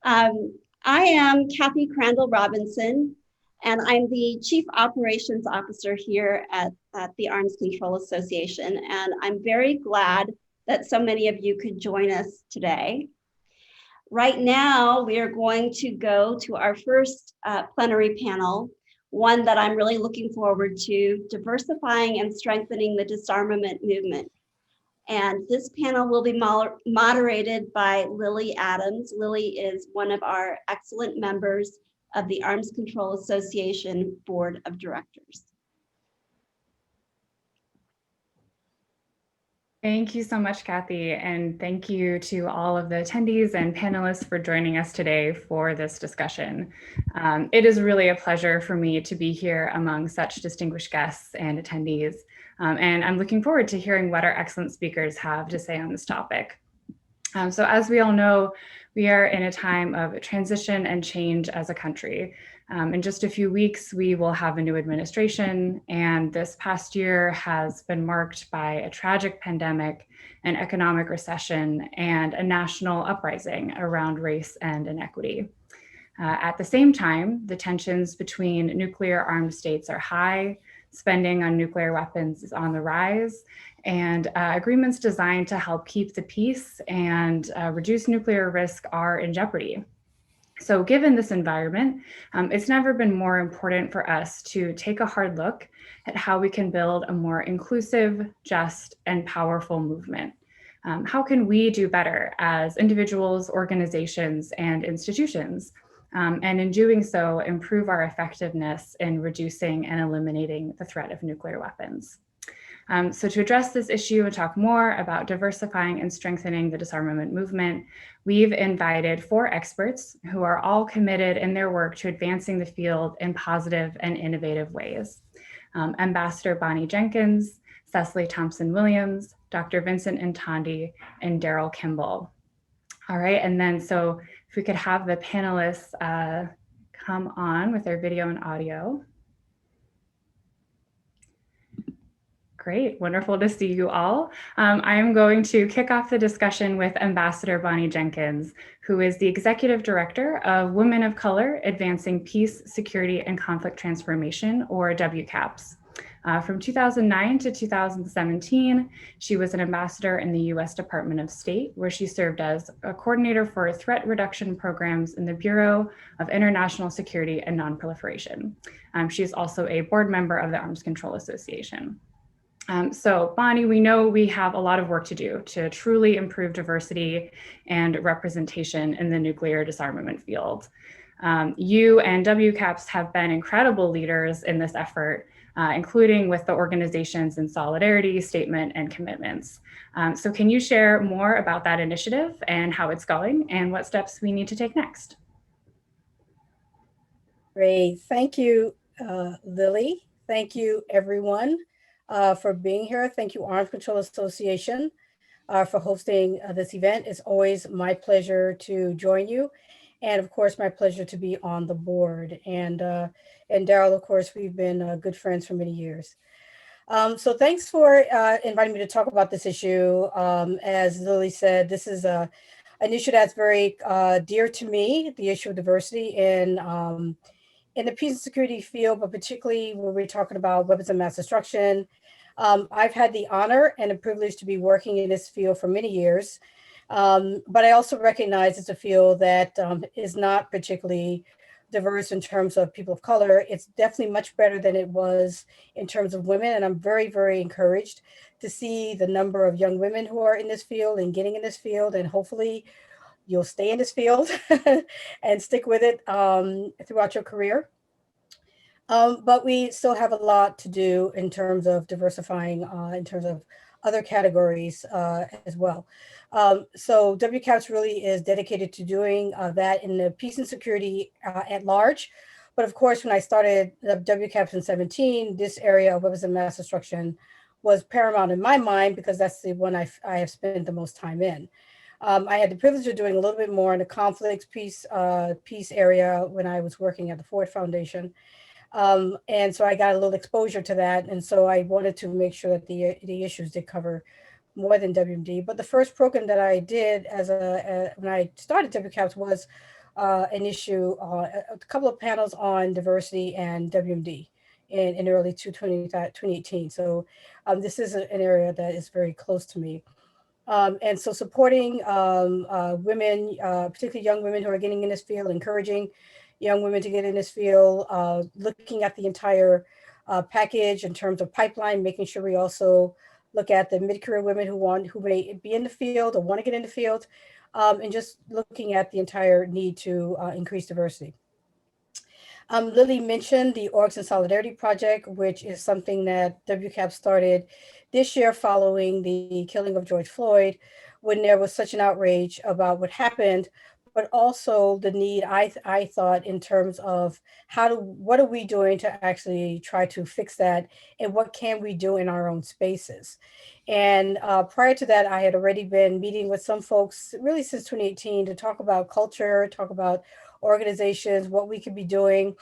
I am Kathy Crandall Robinson, and I'm the Chief Operations Officer here at the Arms Control Association. And I'm very glad that so many of you could join us today. Right now, we are going to go to our first plenary panel, one that I'm really looking forward to, Diversifying and Strengthening the Disarmament Movement. And this panel will be moderated by Libby Adams. Lily is one of our excellent members of the Arms Control Association Board of Directors. Thank you so much, Kathy, and thank you to all of the attendees and panelists for joining us today for this discussion. It is really a pleasure for me to be here among such distinguished guests and attendees, and I'm looking forward to hearing what our excellent speakers have to say on this topic. So as we all know, we are in a time of transition and change as a country. In just a few weeks, we will have a new administration, and this past year has been marked by a tragic pandemic, an economic recession, and a national uprising around race and inequity. At the same time, the tensions between nuclear armed states are high, spending on nuclear weapons is on the rise, and agreements designed to help keep the peace and reduce nuclear risk are in jeopardy. So given this environment, it's never been more important for us to take a hard look at how we can build a more inclusive, just, and powerful movement. How can we do better as individuals, organizations, and institutions? And in doing so, improve our effectiveness in reducing and eliminating the threat of nuclear weapons. So to address this issue and talk more about diversifying and strengthening the disarmament movement, we've invited 4 experts who are all committed in their work to advancing the field in positive and innovative ways. Ambassador Bonnie Jenkins, Cecili Thompson Williams, Dr. Vincent Intondi, and Daryl Kimball. All right, and then so if we could have the panelists come on with their video and audio. Great, wonderful to see you all. I am going to kick off the discussion with Ambassador Bonnie Jenkins, who is the Executive Director of Women of Color Advancing Peace, Security, and Conflict Transformation, or WCAPS. From 2009 to 2017, she was an ambassador in the U.S. Department of State, where she served as a coordinator for threat reduction programs in the Bureau of International Security and Nonproliferation. She is also a board member of the Arms Control Association. So Bonnie, we know we have a lot of work to do to truly improve diversity and representation in the nuclear disarmament field. You and WCAPS have been incredible leaders in this effort, including with the organizations in solidarity, statement, and commitments. So can you share more about that initiative and how it's going and what steps we need to take next? Great, thank you, Lily. Thank you, everyone. For being here. Thank you, Arms Control Association, for hosting this event. It's always my pleasure to join you. And of course, my pleasure to be on the board. And Daryl, of course, we've been good friends for many years. So thanks for inviting me to talk about this issue. As Lily said, this is an issue that's very dear to me, the issue of diversity in the peace and security field, but particularly when we're talking about weapons of mass destruction. I've had the honor and the privilege to be working in this field for many years, but I also recognize it's a field that is not particularly diverse in terms of people of color. It's definitely much better than it was in terms of women, and I'm very, very encouraged to see the number of young women who are in this field and getting in this field, and hopefully you'll stay in this field and stick with it throughout your career. But we still have a lot to do in terms of diversifying, in terms of other categories as well. So WCAPS really is dedicated to doing that in the peace and security at large. But of course, when I started WCAPS in 2017, this area of weapons of mass destruction was paramount in my mind because that's the one I have spent the most time in. I had the privilege of doing a little bit more in the conflicts peace area when I was working at the Ford Foundation. And so I got a little exposure to that. And so I wanted to make sure that the issues did cover more than WMD. But the first program that I did when I started WCAPS was an issue, a couple of panels on diversity and WMD in early 2018. So this is an area that is very close to me. And so supporting women, particularly young women who are getting in this field, encouraging young women to get in this field, looking at the entire package in terms of pipeline, making sure we also look at the mid-career women who may be in the field or want to get in the field, and just looking at the entire need to increase diversity. Lily mentioned the Orgs in Solidarity Project, which is something that WCAPS started this year following the killing of George Floyd, when there was such an outrage about what happened, but also the need, I thought, in terms of what are we doing to actually try to fix that, and what can we do in our own spaces. And prior to that, I had already been meeting with some folks really since 2018 to talk about culture, talk about organizations, what we could be doing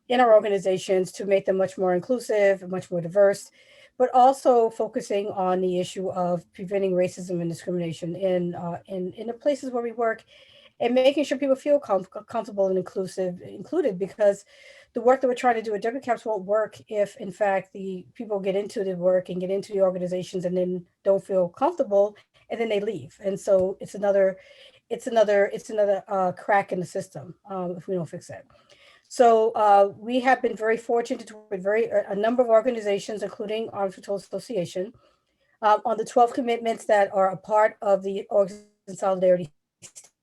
in our organizations to make them much more inclusive, much more diverse, but also focusing on the issue of preventing racism and discrimination in the places where we work, and making sure people feel comfortable and included, because the work that we're trying to do at WCAPS won't work if, in fact, the people get into the work and get into the organizations and then don't feel comfortable, and then they leave. And so it's another crack in the system if we don't fix that. So we have been very fortunate with a number of organizations, including Armed Control Association, on the 12 commitments that are a part of the Orgs in Solidarity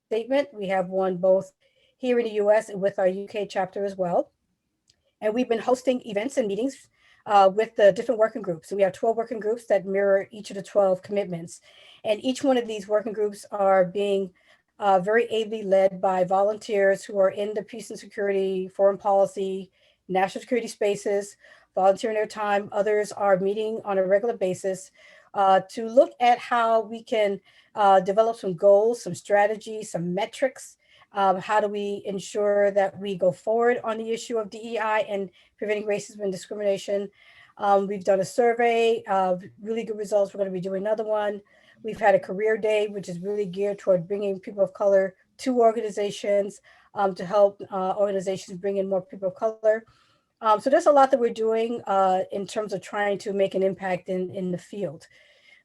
statement. We have one both here in the US and with our UK chapter as well. And we've been hosting events and meetings with the different working groups. So we have 12 working groups that mirror each of the 12 commitments. And each one of these working groups are being very ably led by volunteers who are in the peace and security, foreign policy, national security spaces, volunteering their time. Others are meeting on a regular basis to look at how we can develop some goals, some strategies, some metrics. How do we ensure that we go forward on the issue of DEI and preventing racism and discrimination? We've done a survey, really good results. We're going to be doing another one. We've had a career day, which is really geared toward bringing people of color to organizations to help organizations bring in more people of color. So there's a lot that we're doing in terms of trying to make an impact in the field.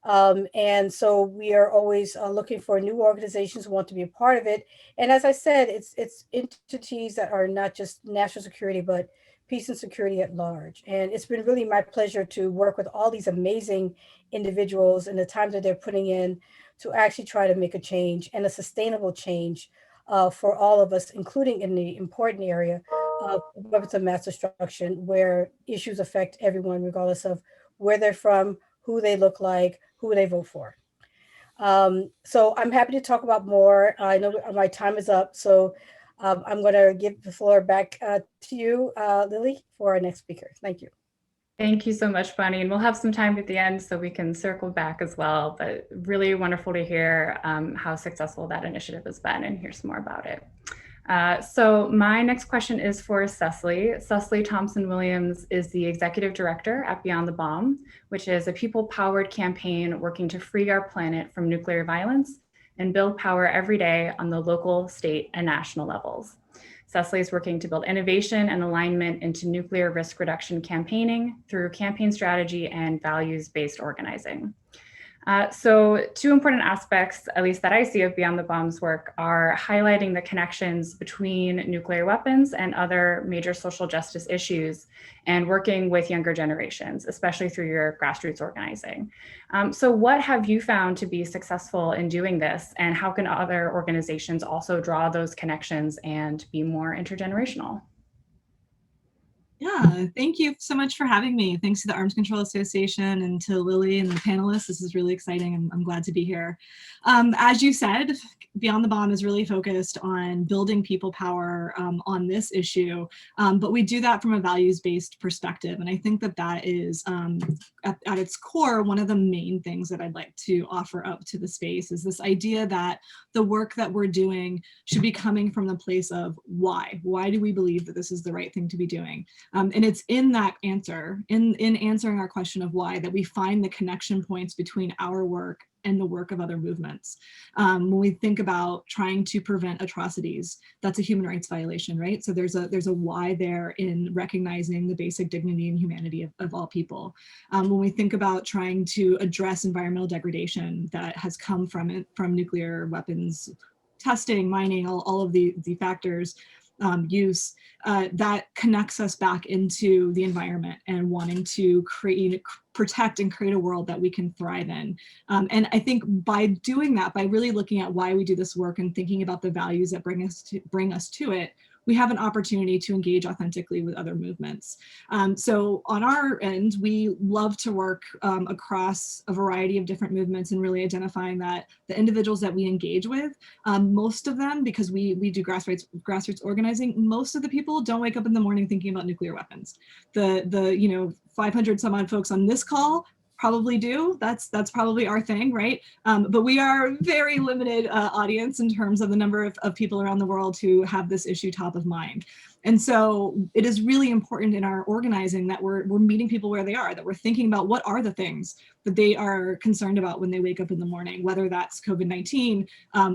And so we are always looking for new organizations who want to be a part of it. And as I said, it's entities that are not just national security, but peace and security at large. And it's been really my pleasure to work with all these amazing individuals and the time that they're putting in to actually try to make a change, and a sustainable change for all of us, including in the important area of weapons of mass destruction, where issues affect everyone, regardless of where they're from, who they look like, who they vote for. So I'm happy to talk about more. I know my time is up, so I'm going to give the floor back to you, Lily, for our next speaker. Thank you. Thank you so much, Bonnie. And we'll have some time at the end so we can circle back as well. But really wonderful to hear how successful that initiative has been and hear some more about it. So my next question is for Cecili. Cecili Thompson Williams is the Executive Director at Beyond the Bomb, which is a people-powered campaign working to free our planet from nuclear violence and build power every day on the local, state, and national levels. Cecili is working to build innovation and alignment into nuclear risk reduction campaigning through campaign strategy and values-based organizing. So two important aspects, at least that I see of Beyond the Bomb's work, are highlighting the connections between nuclear weapons and other major social justice issues, and working with younger generations, especially through your grassroots organizing. So what have you found to be successful in doing this, and how can other organizations also draw those connections and be more intergenerational? Yeah, thank you so much for having me. Thanks to the Arms Control Association and to Lily and the panelists. This is really exciting, and I'm glad to be here. As you said, Beyond the Bomb is really focused on building people power on this issue, but we do that from a values-based perspective. And I think that that is, at its core, one of the main things that I'd like to offer up to the space is this idea that the work that we're doing should be coming from the place of why. Why do we believe that this is the right thing to be doing? And it's in that answer, in answering our question of why, that we find the connection points between our work and the work of other movements. When we think about trying to prevent atrocities, that's a human rights violation, right? So there's a why there in recognizing the basic dignity and humanity of all people. When we think about trying to address environmental degradation that has come from nuclear weapons testing, mining, all of the factors, use, that connects us back into the environment and wanting to protect and create a world that we can thrive in. And I think by doing that, by really looking at why we do this work and thinking about the values that bring us to it, we have an opportunity to engage authentically with other movements. So on our end, we love to work across a variety of different movements and really identifying that the individuals that we engage with, most of them, because we do grassroots organizing, most of the people don't wake up in the morning thinking about nuclear weapons. The 500 some odd folks on this call probably do. That's probably our thing, right? But we are a very limited audience in terms of the number of people around the world who have this issue top of mind. And so it is really important in our organizing that we're meeting people where they are, that we're thinking about what are the things that they are concerned about when they wake up in the morning, whether that's COVID-19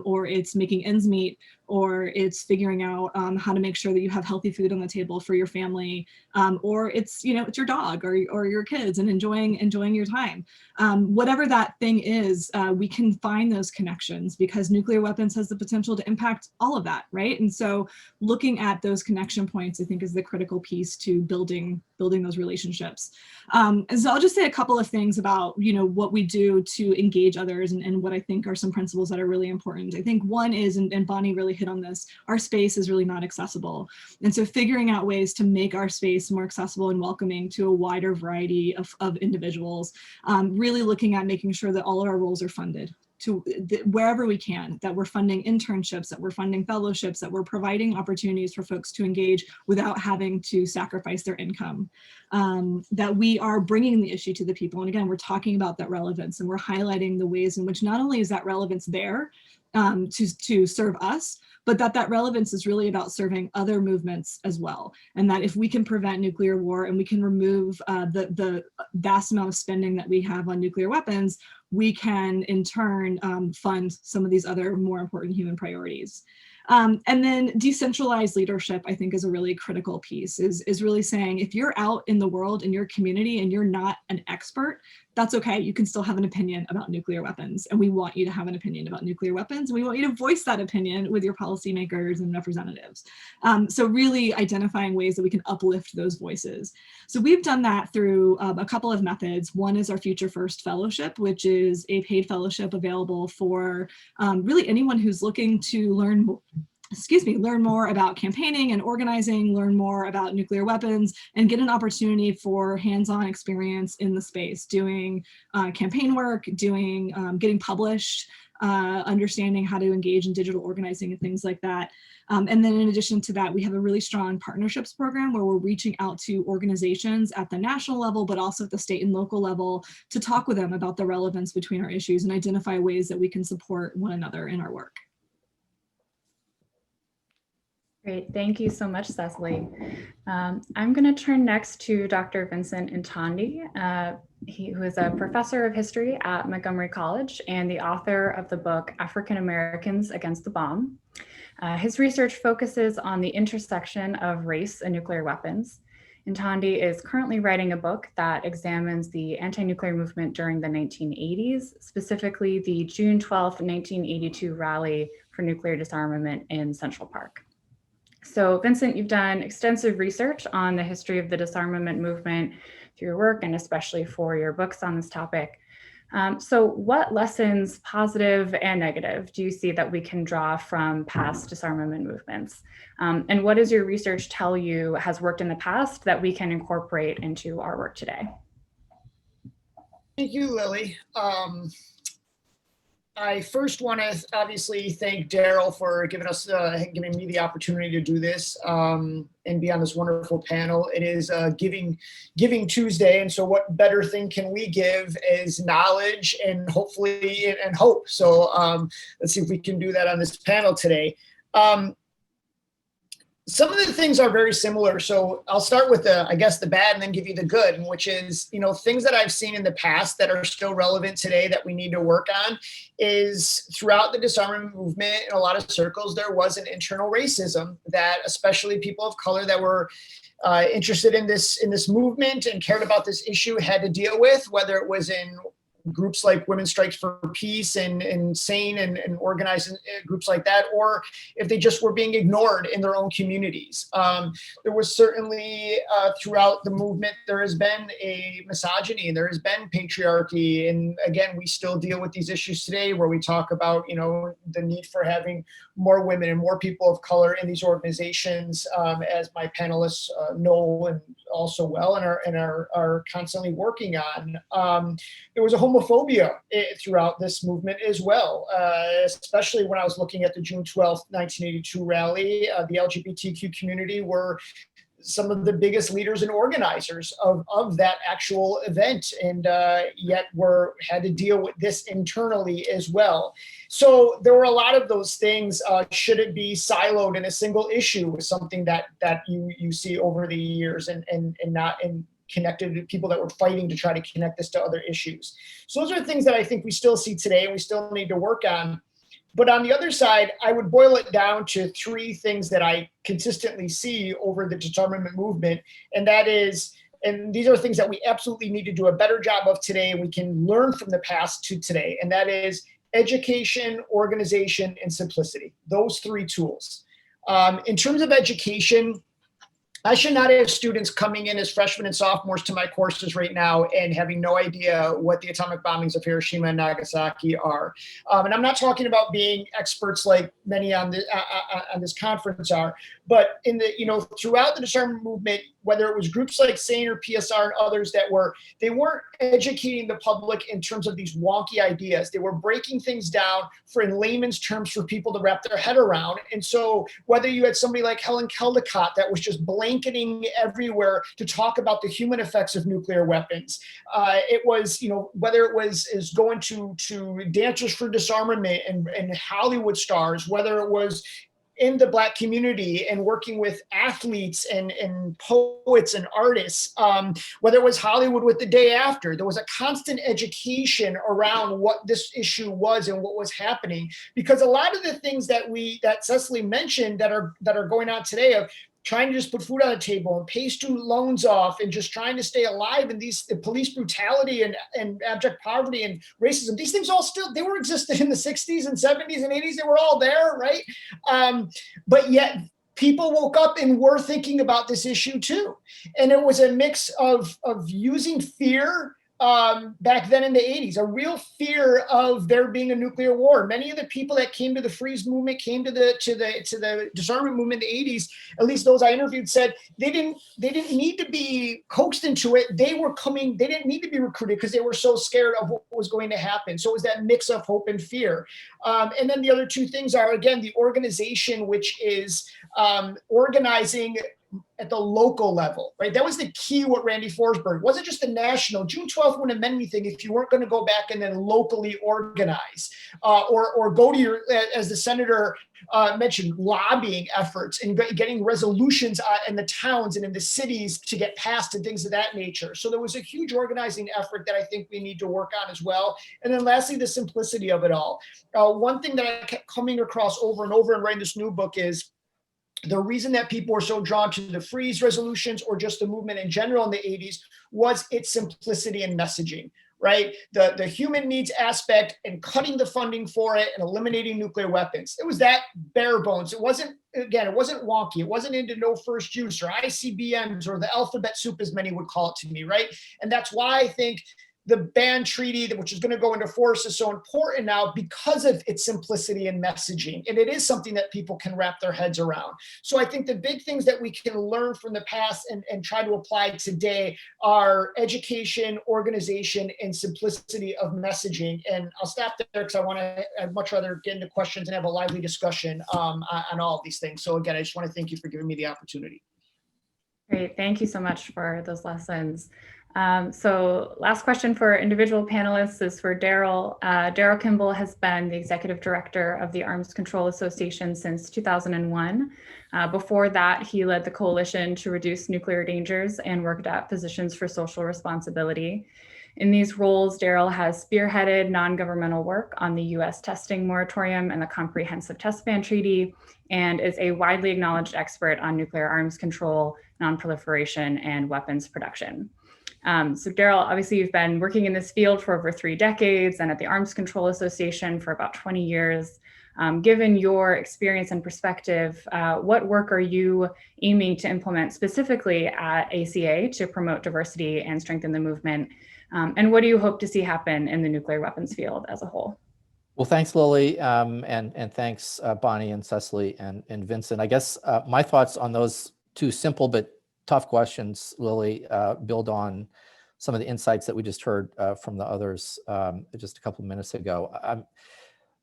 or it's making ends meet, or it's figuring out how to make sure that you have healthy food on the table for your family, or it's your dog or your kids and enjoying your time. Whatever that thing is, we can find those connections because nuclear weapons has the potential to impact all of that, right? And so looking at those connection points, I think, is the critical piece to building those relationships. And so I'll just say a couple of things about what we do to engage others and what I think are some principles that are really important. I think one is, and Bonnie really hit on this, our space is really not accessible. And so figuring out ways to make our space more accessible and welcoming to a wider variety of individuals, really looking at making sure that all of our roles are funded to wherever we can, that we're funding internships, that we're funding fellowships, that we're providing opportunities for folks to engage without having to sacrifice their income, that we are bringing the issue to the people. And again, we're talking about that relevance and we're highlighting the ways in which not only is that relevance there to serve us, but that relevance is really about serving other movements as well. And that if we can prevent nuclear war and we can remove the vast amount of spending that we have on nuclear weapons, we can in turn fund some of these other more important human priorities. And then decentralized leadership, I think, is a really critical piece, is really saying if you're out in the world in your community and you're not an expert, that's okay. You can still have an opinion about nuclear weapons. And we want you to have an opinion about nuclear weapons. And we want you to voice that opinion with your policymakers and representatives. So really identifying ways that we can uplift those voices. So we've done that through a couple of methods. One is our Future First Fellowship, which is a paid fellowship available for really anyone who's looking to learn more about campaigning and organizing, learn more about nuclear weapons, and get an opportunity for hands-on experience in the space, doing campaign work, getting published, understanding how to engage in digital organizing and things like that. And then in addition to that, we have a really strong partnerships program where we're reaching out to organizations at the national level, but also at the state and local level to talk with them about the relevance between our issues and identify ways that we can support one another in our work. Great, thank you so much, Cecily. I'm going to turn next to Dr. Vincent Intondi, who is a professor of history at Montgomery College and the author of the book African Americans Against the Bomb. His research focuses on the intersection of race and nuclear weapons. Intondi is currently writing a book that examines the anti-nuclear movement during the 1980s, specifically the June 12th, 1982 rally for nuclear disarmament in Central Park. So Vincent, you've done extensive research on the history of the disarmament movement through your work and especially for your books on this topic. So what lessons, positive and negative, do you see that we can draw from past disarmament movements? And what does your research tell you has worked in the past that we can incorporate into our work today? Thank you, Lily. I first want to obviously thank Daryl for giving me the opportunity to do this and be on this wonderful panel. It is Giving Tuesday, and so what better thing can we give is knowledge and hopefully and hope. So let's see if we can do that on this panel today. Some of the things are very similar. So I'll start with I guess the bad and then give you the good, which is, things that I've seen in the past that are still relevant today that we need to work on is throughout the disarmament movement in a lot of circles, there was an internal racism that especially people of color that were interested in this movement and cared about this issue had to deal with, whether it was in groups like Women's Strikes for Peace and SANE and organizing groups like that, or if they just were being ignored in their own communities. There was certainly throughout the movement, there has been a misogyny, there has been patriarchy. And again, we still deal with these issues today where we talk about, the need for having more women and more people of color in these organizations, as my panelists know and also well and are constantly working on. There was a homophobia throughout this movement as well, especially when I was looking at the June 12th, 1982 rally. The LGBTQ community were some of the biggest leaders and organizers of that actual event, and yet had to deal with this internally as well. So there were a lot of those things. Should it be siloed in a single issue was something that you see over the years and not in connected to people that were fighting to try to connect this to other issues. So those are things that I think we still see today and we still need to work on. But on the other side, I would boil it down to three things that I consistently see over the disarmament movement. And that is, and these are things that we absolutely need to do a better job of today, and we can learn from the past to today. And that is education, organization, and simplicity. Those three tools. In terms of education, I should not have students coming in as freshmen and sophomores to my courses right now and having no idea what the atomic bombings of Hiroshima and Nagasaki are. And I'm not talking about being experts like many on this conference are, but in the throughout the disarmament movement, whether it was groups like SANE or PSR and others they weren't educating the public in terms of these wonky ideas. They were breaking things down in layman's terms for people to wrap their head around. And so whether you had somebody like Helen Keldicott that was just blanketing everywhere to talk about the human effects of nuclear weapons, it was, whether it was going to Dancers for Disarmament and Hollywood stars, whether it was in the Black community and working with athletes and poets and artists, whether it was Hollywood with The Day After, there was a constant education around what this issue was and what was happening. Because a lot of the things that Cecili mentioned that are going on today of trying to just put food on the table and pay student loans off and just trying to stay alive in the police brutality and abject poverty and racism, these things they were existed in the 60s and 70s and 80s. They were all there, right? But yet people woke up and were thinking about this issue too. And it was a mix of using fear back then in the 80s, a real fear of there being a nuclear war. Many of the people that came to the freeze movement, came to the disarmament movement in the 80s, at least those I interviewed, said they didn't need to be coaxed into it. They didn't need to be recruited because they were so scared of what was going to happen. So it was that mix of hope and fear. And then the other two things are, again, the organization, which is organizing at the local level, right? That was the key what Randy Forsberg, wasn't just the national. June 12th wouldn't have meant anything if you weren't going to go back and then locally organize or go to your, as the senator mentioned, lobbying efforts and getting resolutions in the towns and in the cities to get passed and things of that nature. So there was a huge organizing effort that I think we need to work on as well. And then lastly, the simplicity of it all. One thing that I kept coming across over and over in writing this new book is the reason that people were so drawn to the freeze resolutions or just the movement in general in the 80s was its simplicity and messaging, right? The human needs aspect and cutting the funding for it and eliminating nuclear weapons. It was that bare bones. It wasn't wonky. It wasn't into no first use or ICBMs or the alphabet soup, as many would call it to me, right? And that's why I think the ban treaty, which is going to go into force, is so important now because of its simplicity and messaging. And it is something that people can wrap their heads around. So I think the big things that we can learn from the past and try to apply today are education, organization, and simplicity of messaging. And I'll stop there because I'd much rather get into questions and have a lively discussion on all of these things. So again, I just want to thank you for giving me the opportunity. Great, thank you so much for those lessons. So last question for individual panelists is for Daryl. Daryl Kimball has been the executive director of the Arms Control Association since 2001. Before that, he led the Coalition to Reduce Nuclear Dangers and worked at Physicians for Social Responsibility. In these roles, Daryl has spearheaded non-governmental work on the US testing moratorium and the Comprehensive Test Ban Treaty, and is a widely acknowledged expert on nuclear arms control, non-proliferation, and weapons production. So Daryl, obviously you've been working in this field for over 3 decades and at the Arms Control Association for about 20 years. Given your experience and perspective, what work are you aiming to implement specifically at ACA to promote diversity and strengthen the movement? And what do you hope to see happen in the nuclear weapons field as a whole? Well, thanks, Lily, and thanks, Bonnie and Cecily and Vincent. I guess my thoughts on those 2 simple but tough questions, Lily, build on some of the insights that we just heard from the others just a couple of minutes ago.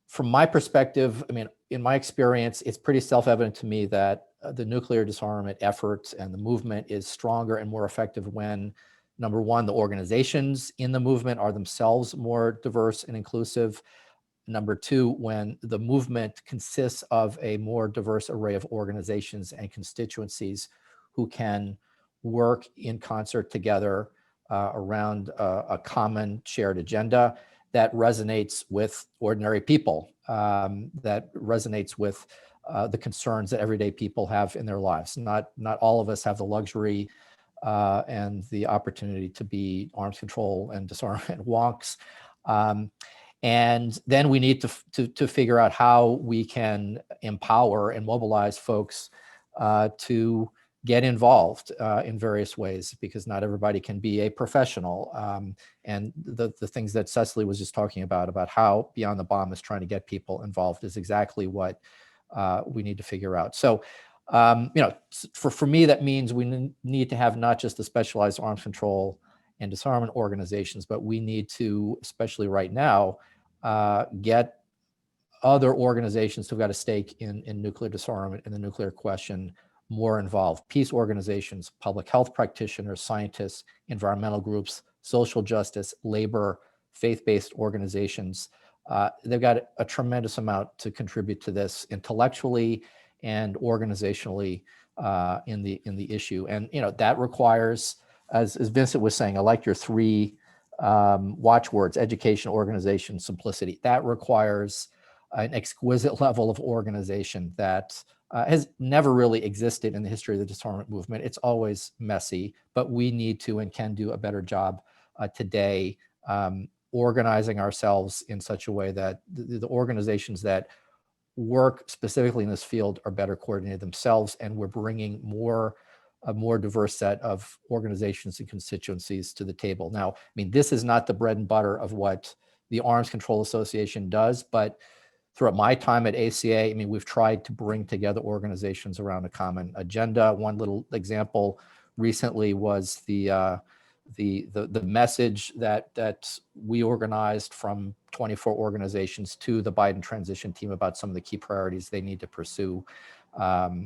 From my perspective, I mean, in my experience, it's pretty self-evident to me that the nuclear disarmament effort and the movement is stronger and more effective when, number one, the organizations in the movement are themselves more diverse and inclusive. Number 2, when the movement consists of a more diverse array of organizations and constituencies who can work in concert together around a common shared agenda that resonates with ordinary people, that resonates with the concerns that everyday people have in their lives. Not all of us have the luxury and the opportunity to be arms control and disarmament wonks. And then we need to figure out how we can empower and mobilize folks to get involved in various ways, because not everybody can be a professional. And the things that Cecily was just talking about how Beyond the Bomb is trying to get people involved is exactly what we need to figure out. So, for me, that means we need to have not just the specialized arms control and disarmament organizations, but we need to, especially right now, get other organizations who've got a stake in nuclear disarmament and the nuclear question more involved. Peace organizations, public health practitioners, scientists, environmental groups, social justice, labor, faith-based organizations. They've got a tremendous amount to contribute to this intellectually and organizationally in the issue. And that requires, as Vincent was saying, I like your 3 watchwords: education, organization, simplicity. That requires an exquisite level of organization that has never really existed in the history of the disarmament movement. It's always messy, but we need to and can do a better job today organizing ourselves in such a way that the organizations that work specifically in this field are better coordinated themselves, and we're bringing a more diverse set of organizations and constituencies to the table. Now, I mean, this is not the bread and butter of what the Arms Control Association does, but throughout my time at ACA, I mean, we've tried to bring together organizations around a common agenda. One little example recently was the message that we organized from 24 organizations to the Biden transition team about some of the key priorities they need to pursue.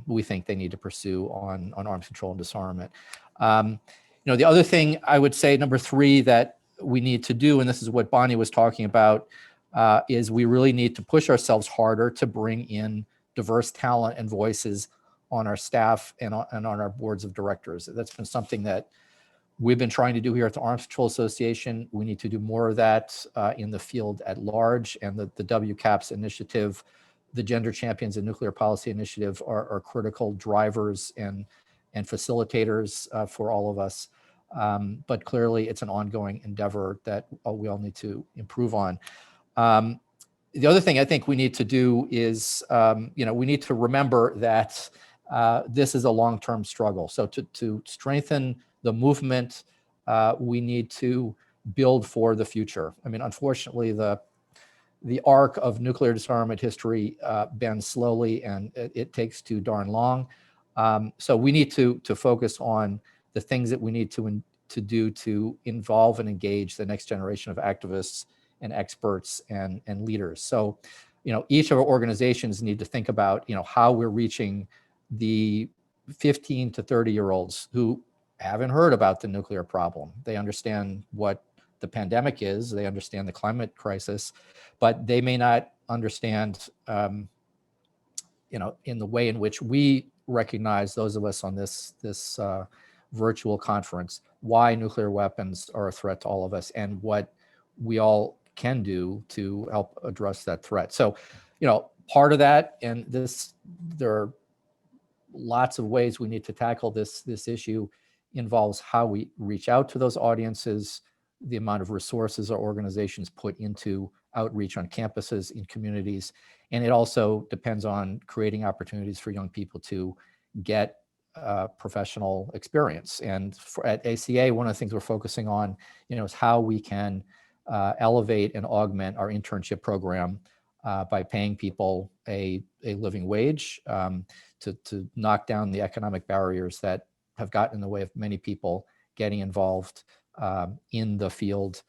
We think they need to pursue on arms control and disarmament. The other thing I would say, number 3, that we need to do, and this is what Bonnie was talking about, is we really need to push ourselves harder to bring in diverse talent and voices on our staff and on our boards of directors. That's been something that we've been trying to do here at the Arms Control Association. We need to do more of that in the field at large, and the WCAPS initiative, the Gender Champions and Nuclear Policy Initiative are critical drivers and facilitators for all of us. But clearly it's an ongoing endeavor that we all need to improve on. The other thing I think we need to do is, we need to remember that this is a long-term struggle. So to strengthen the movement, we need to build for the future. I mean, unfortunately, the arc of nuclear disarmament history bends slowly, and it takes too darn long. So we need to focus on the things that we need to do to involve and engage the next generation of activists and experts and leaders. So, each of our organizations need to think about, how we're reaching the 15 to 30-year-olds who haven't heard about the nuclear problem. They understand what the pandemic is, they understand the climate crisis, but they may not understand, in the way in which we recognize, those of us on this virtual conference, why nuclear weapons are a threat to all of us and what we all can do to help address that threat. So, part of that, and there are lots of ways we need to tackle this issue, involves how we reach out to those audiences, the amount of resources our organizations put into outreach on campuses, in communities. And it also depends on creating opportunities for young people to get professional experience. And at ACA, one of the things we're focusing on, is how we can elevate and augment our internship program by paying people a living wage, to knock down the economic barriers that have gotten in the way of many people getting involved in the field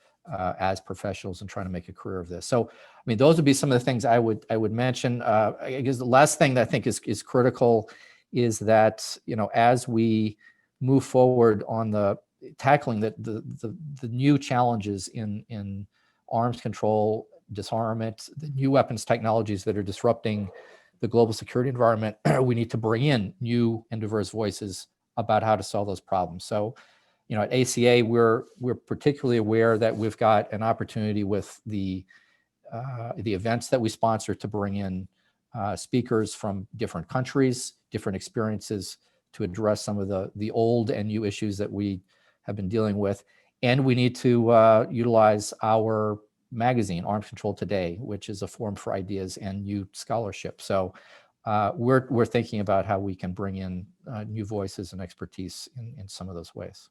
as professionals and trying to make a career of this. So, those would be some of the things I would mention. I guess the last thing that I think is critical is that, as we move forward on the tackling the new challenges in arms control, disarmament, the new weapons technologies that are disrupting the global security environment, we need to bring in new and diverse voices about how to solve those problems. So, at ACA, we're particularly aware that we've got an opportunity with the events that we sponsor to bring in speakers from different countries, different experiences, to address some of the old and new issues that we have been dealing with. And we need to utilize our magazine, Arms Control Today, which is a forum for ideas and new scholarship. So we're thinking about how we can bring in new voices and expertise in some of those ways.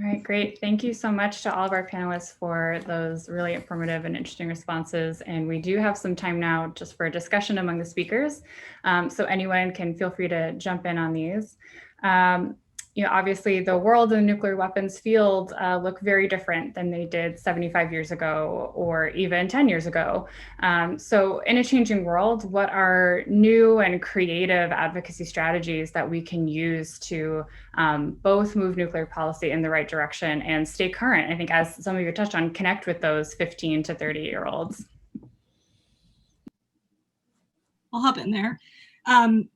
All right, great. Thank you so much to all of our panelists for those really informative and interesting responses. And we do have some time now just for a discussion among the speakers. So anyone can feel free to jump in on these. Obviously the world and nuclear weapons field look very different than they did 75 years ago or even 10 years ago. So in a changing world, what are new and creative advocacy strategies that we can use to both move nuclear policy in the right direction and stay current? I think, as some of you touched on, connect with those 15 to 30-year-olds. I'll hop in there.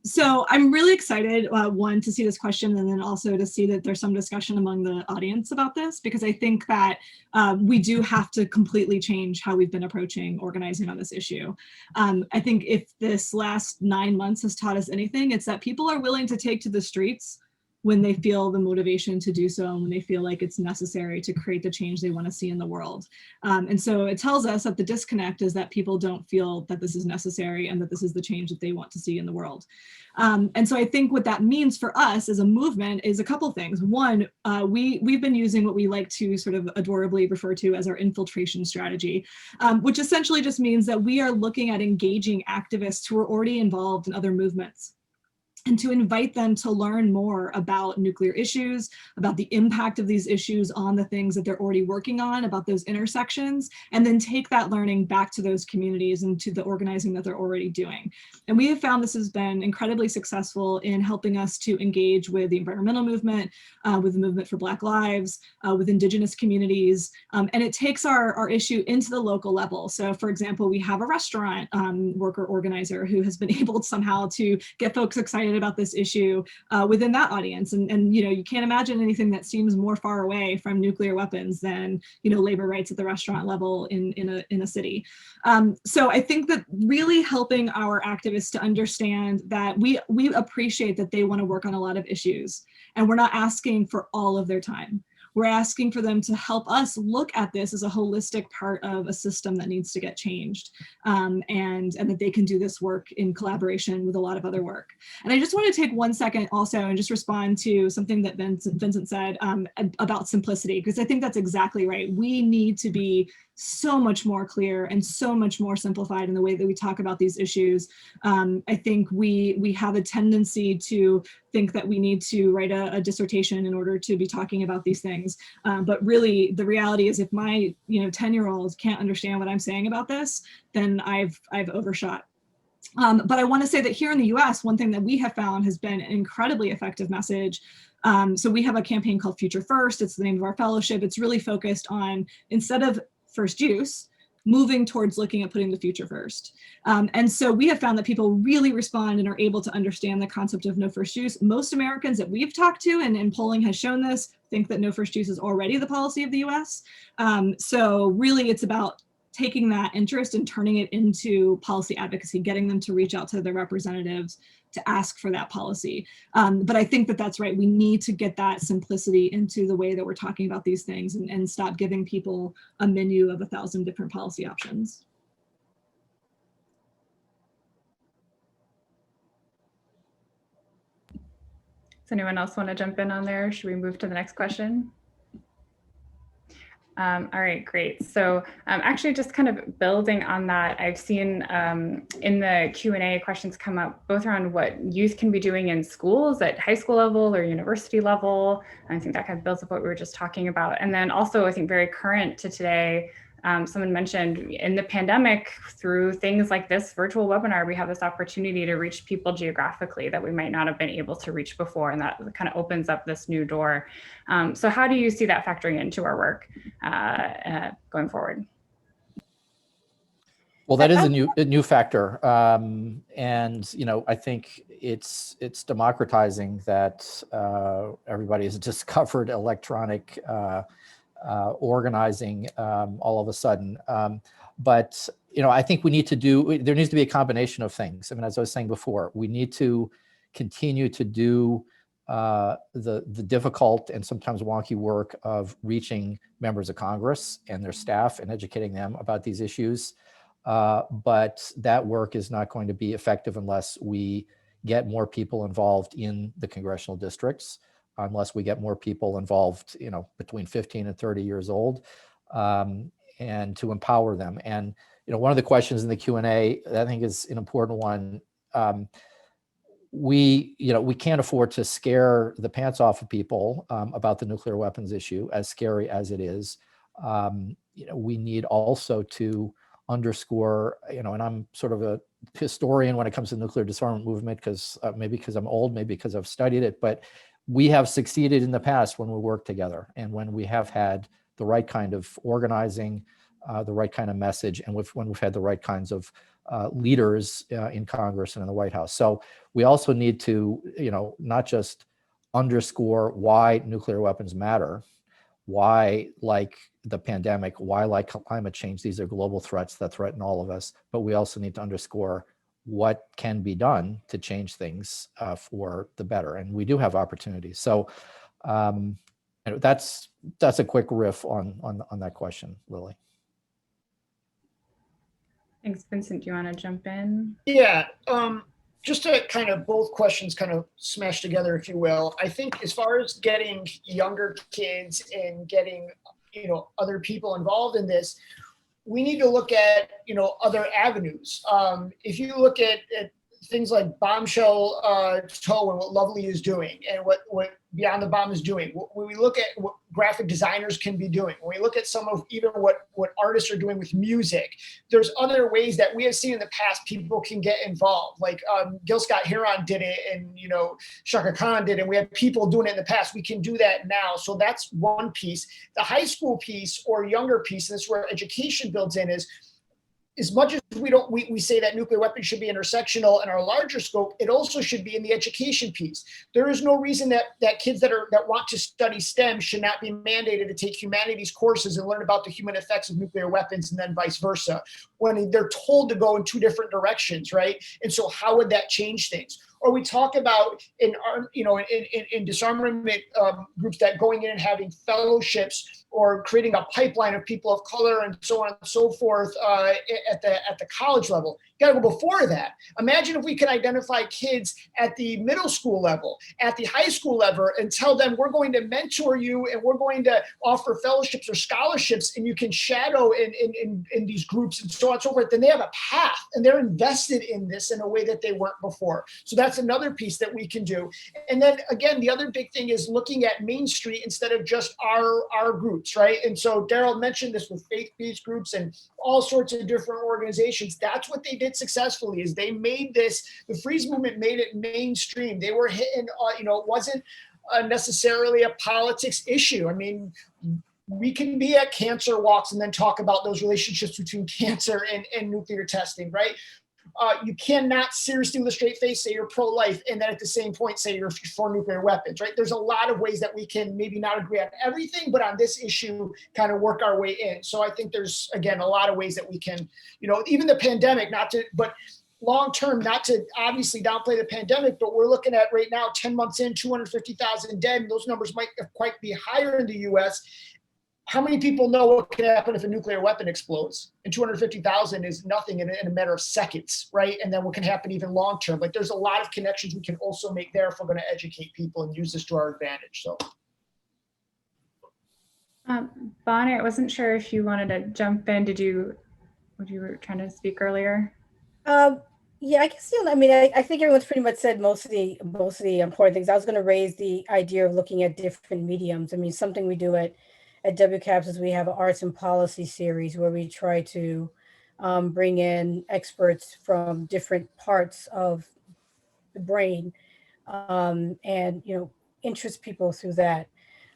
So I'm really excited, one, to see this question, and then also to see that there's some discussion among the audience about this, because I think that we do have to completely change how we've been approaching organizing on this issue. I think if this last 9 months has taught us anything, it's that people are willing to take to the streets when they feel the motivation to do so, and when they feel like it's necessary to create the change they want to see in the world. And so it tells us that the disconnect is that people don't feel that this is necessary and that this is the change that they want to see in the world. And so I think what that means for us as a movement is a couple things. One, we've been using what we like to sort of adorably refer to as our infiltration strategy, which essentially just means that we are looking at engaging activists who are already involved in other movements, and to invite them to learn more about nuclear issues, about the impact of these issues on the things that they're already working on, about those intersections, and then take that learning back to those communities and to the organizing that they're already doing. And we have found this has been incredibly successful in helping us to engage with the environmental movement, with the movement for Black Lives, with Indigenous communities, and it takes our issue into the local level. So for example, we have a restaurant worker organizer who has been able somehow to get folks excited about this issue within that audience. And you can't imagine anything that seems more far away from nuclear weapons than labor rights at the restaurant level in a city. So I think that really helping our activists to understand that we appreciate that they want to work on a lot of issues, and we're not asking for all of their time. We're asking for them to help us look at this as a holistic part of a system that needs to get changed, and that they can do this work in collaboration with a lot of other work. And I just want to take 1 second also and just respond to something that Vincent said about simplicity, because I think that's exactly right. We need to be so much more clear and so much more simplified in the way that we talk about these issues. I think we have a tendency to think that we need to write a dissertation in order to be talking about these things. But really, the reality is, if my 10-year-old can't understand what I'm saying about this, then I've overshot. But I want to say that here in the US, one thing that we have found has been an incredibly effective message. So we have a campaign called Future First. It's the name of our fellowship. It's really focused on, instead of first use, moving towards looking at putting the future first. And so we have found that people really respond and are able to understand the concept of no first use. Most Americans that we've talked to, and polling has shown this, think that no first use is already the policy of the US. So really it's about taking that interest and turning it into policy advocacy, getting them to reach out to their representatives to ask for that policy. But I think that that's right. We need to get that simplicity into the way that we're talking about these things, and stop giving people a menu of 1,000 different policy options. Does anyone else want to jump in on there? Should we move to the next question? All right, great. So actually just kind of building on that, I've seen in the Q&A questions come up both around what youth can be doing in schools at high school level or university level. And I think that kind of builds up what we were just talking about. And then also I think very current to today, someone mentioned in the pandemic, through things like this virtual webinar, we have this opportunity to reach people geographically that we might not have been able to reach before. And that kind of opens up this new door. So how do you see that factoring into our work going forward? Well, that is a new factor. And, you know, I think it's democratizing that everybody has discovered electronic organizing all of a sudden. But, you know, I think there needs to be a combination of things. I mean, as I was saying before, we need to continue to do the difficult and sometimes wonky work of reaching members of Congress and their staff and educating them about these issues. But that work is not going to be effective unless we get more people involved in the congressional districts, unless we get more people involved, you know, between 15 and 30 years old, and to empower them. And, you know, one of the questions in the Q&A I think is an important one. We can't afford to scare the pants off of people about the nuclear weapons issue, as scary as it is. You know, we need also to underscore, you know, and I'm sort of a historian when it comes to the nuclear disarmament movement, because maybe because I'm old, maybe because I've studied it, but we have succeeded in the past when we work together and when we have had the right kind of organizing, the right kind of message, and when we've had the right kinds of leaders in Congress and in the White House. So we also need to, you know, not just underscore why nuclear weapons matter, why, like the pandemic, why, like climate change, these are global threats that threaten all of us, but we also need to underscore what can be done to change things for the better. And we do have opportunities. So that's a quick riff on that question, Lily. Thanks, Vincent. Do you want to jump in? Yeah, just to kind of both questions kind of smash together, if you will. I think as far as getting younger kids and getting, you know, other people involved in this, we need to look at, you know, other avenues. If you look at things like bombshell tow and what Lovely is doing and what Beyond the Bomb is doing, when we look at what graphic designers can be doing, when we look at some of even what artists are doing with music, there's other ways that we have seen in the past people can get involved. Like Gil Scott-Heron did it, and, you know, Shaka Khan did it, and we have people doing it in the past. We can do that now. So that's one piece. The high school piece or younger piece, and this is where education builds in, is as much as we say that nuclear weapons should be intersectional in our larger scope, it also should be in the education piece. There is no reason that kids that want to study STEM should not be mandated to take humanities courses and learn about the human effects of nuclear weapons, and then vice versa, when they're told to go in two different directions, right? And so how would that change things? Or we talk about in disarmament groups that going in and having fellowships or creating a pipeline of people of color and so on and so forth at the college level. You gotta go before that. Imagine if we could identify kids at the middle school level, at the high school level, and tell them, we're going to mentor you and we're going to offer fellowships or scholarships, and you can shadow in these groups and so on and so forth. Then they have a path and they're invested in this in a way that they weren't before. So that's another piece that we can do. And then again, the other big thing is looking at Main Street instead of just our groups. groups, right? And so Daryl mentioned this with faith-based groups and all sorts of different organizations. That's what they did successfully, is they made this, the Freeze movement made it mainstream. They were hitting, it wasn't necessarily a politics issue. I mean, we can be at cancer walks and then talk about those relationships between cancer and nuclear testing, right? You cannot seriously with a straight face say you're pro-life and then at the same point say you're for nuclear weapons, right? There's a lot of ways that we can maybe not agree on everything, but on this issue kind of work our way in. So I think there's, again, a lot of ways that we can, even the pandemic, but long-term, not to obviously downplay the pandemic, but we're looking at right now, 10 months in, 250,000 dead, and those numbers might quite be higher in the US. How many people know what can happen if a nuclear weapon explodes? And 250,000 is nothing in a matter of seconds, right? And then what can happen even long term. Like there's a lot of connections we can also make there if we're going to educate people and use this to our advantage. So, Bonnie, I wasn't sure if you wanted to jump in. You were trying to speak earlier? Yeah, I guess, I think everyone's pretty much said most of the important things. I was going to raise the idea of looking at different mediums. I mean, something we do at WCAPS is we have an arts and policy series where we try to bring in experts from different parts of the brain and, interest people through that.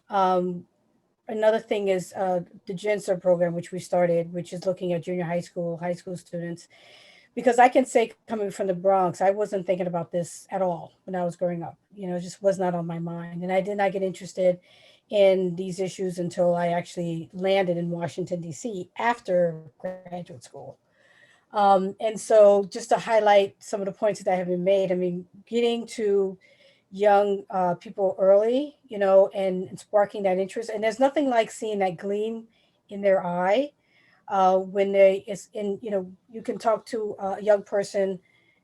Another thing is the GenSer program, which we started, which is looking at junior high school students. Because I can say, coming from the Bronx, I wasn't thinking about this at all when I was growing up. It just was not on my mind. And I did not get interested in these issues until I actually landed in Washington, D.C. after graduate school. And so just to highlight some of the points that have been made, I mean, getting to young people early, and sparking that interest. And there's nothing like seeing that gleam in their eye when you can talk to a young person,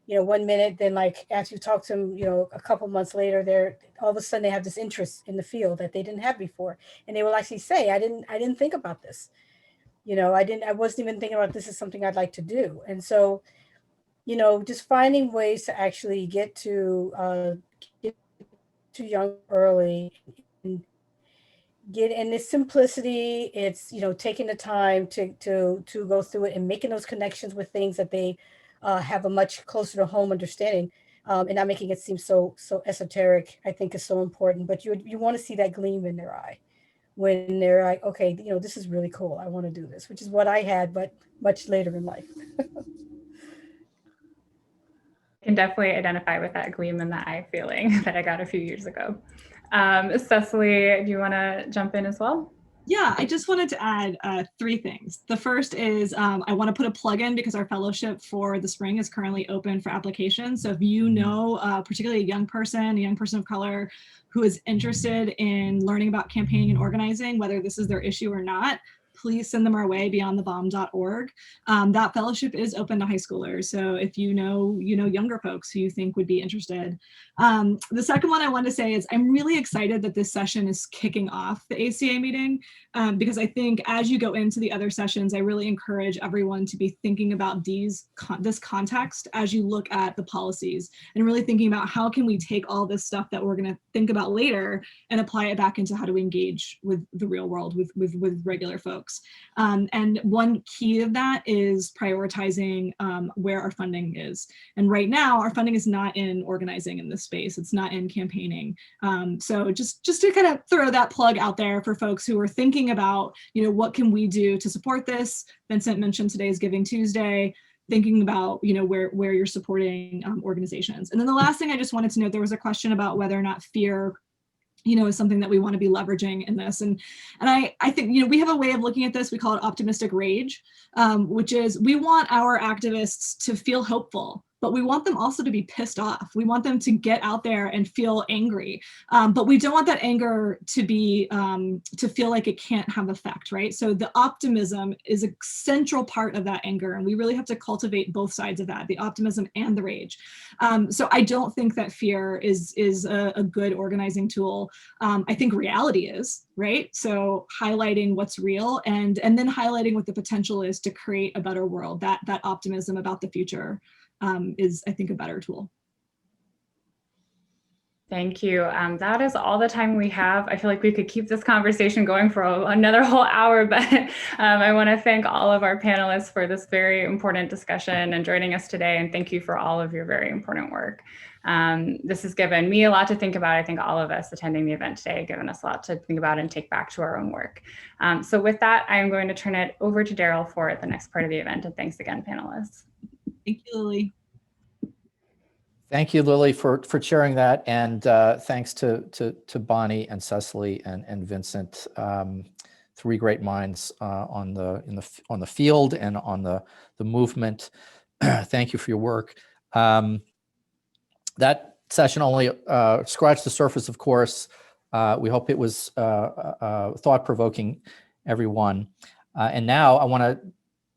1 minute, then like after you talk to them, a couple months later, they're all of a sudden they have this interest in the field that they didn't have before. And they will actually say, I didn't think about this. I wasn't even thinking about this as something I'd like to do. And so, just finding ways to actually get to young early and get in this simplicity. It's, taking the time to go through it and making those connections with things that they have a much closer to home understanding, and not making it seem so esoteric, I think is so important. But you want to see that gleam in their eye when they're like, okay, this is really cool. I want to do this, which is what I had, but much later in life. I can definitely identify with that gleam in the eye feeling that I got a few years ago. Cecili, do you want to jump in as well? Yeah, I just wanted to add 3 things. The first is I want to put a plug in because our fellowship for the spring is currently open for application. So if you know, particularly a young person of color who is interested in learning about campaigning and organizing, whether this is their issue or not, please send them our way, beyondthebomb.org. That fellowship is open to high schoolers. So if you know younger folks who you think would be interested. The second one I want to say is I'm really excited that this session is kicking off the ACA meeting, because I think as you go into the other sessions, I really encourage everyone to be thinking about this context as you look at the policies and really thinking about how can we take all this stuff that we're going to think about later and apply it back into how to engage with the real world, with regular folks. And one key of that is prioritizing where our funding is. And right now, our funding is not in organizing in this space. It's not in campaigning. So just to kind of throw that plug out there for folks who are thinking about, what can we do to support this? Vincent mentioned today's Giving Tuesday, thinking about, where you're supporting organizations. And then the last thing I just wanted to note, there was a question about whether or not fear is something that we want to be leveraging in this. And I think, we have a way of looking at this. We call it optimistic rage, which is we want our activists to feel hopeful, but we want them also to be pissed off. We want them to get out there and feel angry, but we don't want that anger to be, to feel like it can't have effect, right? So the optimism is a central part of that anger, and we really have to cultivate both sides of that, the optimism and the rage. So I don't think that fear is a good organizing tool. I think reality is, right? So highlighting what's real and then highlighting what the potential is to create a better world, that optimism about the future is, I think, a better tool. Thank you. That is all the time we have. I feel like we could keep this conversation going for another whole hour, but I want to thank all of our panelists for this very important discussion and joining us today. And thank you for all of your very important work. This has given me a lot to think about. I think all of us attending the event today have given us a lot to think about and take back to our own work. So with that, I am going to turn it over to Daryl for the next part of the event. And thanks again, panelists. Thank you, Lily. Thank you, Lily, for sharing that, and thanks to Bonnie and Cecili and Vincent, three great minds on the field and on the movement. Thank you for your work. That session only scratched the surface, of course. We hope it was thought-provoking, everyone. And now I want to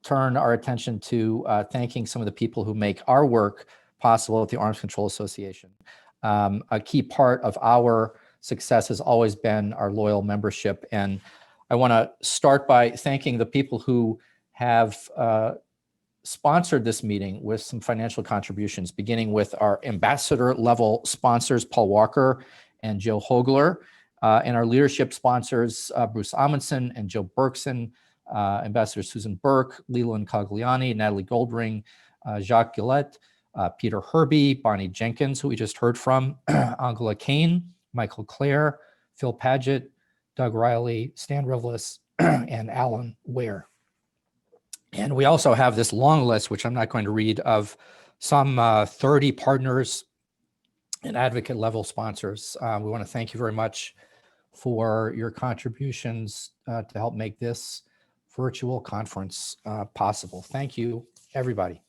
turn our attention to thanking some of the people who make our work possible at the Arms Control Association. A key part of our success has always been our loyal membership. And I want to start by thanking the people who have sponsored this meeting with some financial contributions, beginning with our ambassador level sponsors, Paul Walker and Joe Hogler, and our leadership sponsors, Bruce Amundsen and Joe Berkson, Ambassador Susan Burke, Leland Cogliani, Natalie Goldring, Jacques Gillette, Peter Herbie, Bonnie Jenkins, who we just heard from, Angela Kane, Michael Clare, Phil Paget, Doug Riley, Stan Rivlis, and Alan Ware. And we also have this long list, which I'm not going to read, of some 30 partners and advocate level sponsors. We want to thank you very much for your contributions to help make this virtual conference possible. Thank you, everybody.